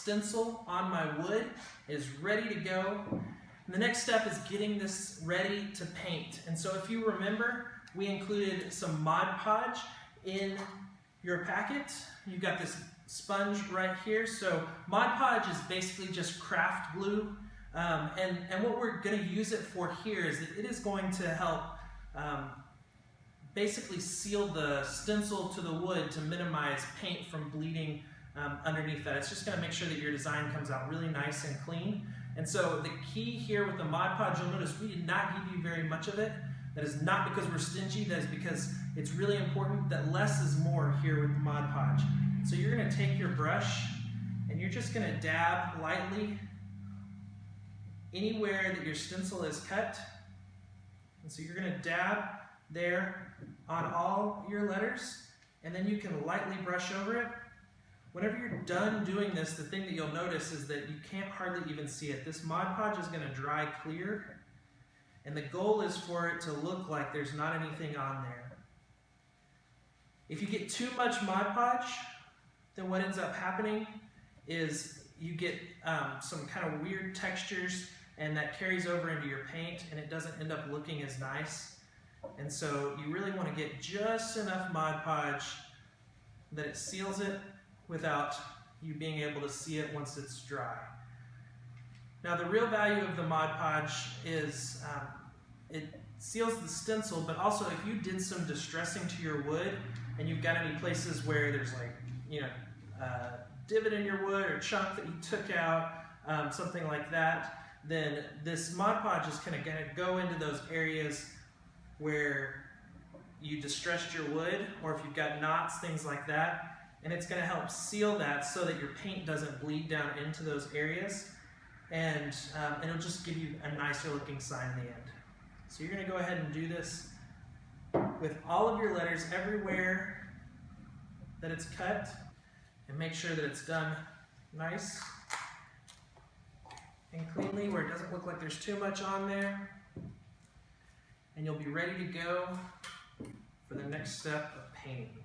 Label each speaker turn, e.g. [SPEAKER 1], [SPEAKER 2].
[SPEAKER 1] stencil on my wood is ready to go. And the next step is getting this ready to paint. And so if you remember, we included some Mod Podge in your packet. You've got this sponge right here. So Mod Podge is basically just craft glue. And what we're going to use it for here is that it is going to help basically seal the stencil to the wood to minimize paint from bleeding underneath that. It's just going to make sure that your design comes out really nice and clean. And so the key here with the Mod Podge, you'll notice we did not give you very much of it. That is not because we're stingy, that is because it's really important that less is more here with the Mod Podge. So you're going to take your brush and you're just going to dab lightly anywhere that your stencil is cut. And so you're going to dab there on all your letters, and then you can lightly brush over it. Whenever you're done doing this, the thing that you'll notice is that you can't hardly even see it. This Mod Podge is going to dry clear, and the goal is for it to look like there's not anything on there. If you get too much Mod Podge, then what ends up happening is you get some kind of weird textures, and that carries over into your paint, and it doesn't end up looking as nice. And so you really want to get just enough Mod Podge that it seals it without you being able to see it once it's dry. Now the real value of the Mod Podge is it seals the stencil, but also if you did some distressing to your wood and you've got any places where there's like, you know, divot in your wood or chunk that you took out, something like that, then this Mod Podge is going to go into those areas where you distressed your wood, or if you've got knots, things like that, and it's going to help seal that so that your paint doesn't bleed down into those areas, and it'll just give you a nicer looking sign in the end. So you're going to go ahead and do this with all of your letters everywhere that it's cut, and make sure that it's done nice and cleanly where it doesn't look like there's too much on there. And you'll be ready to go for the next step of painting.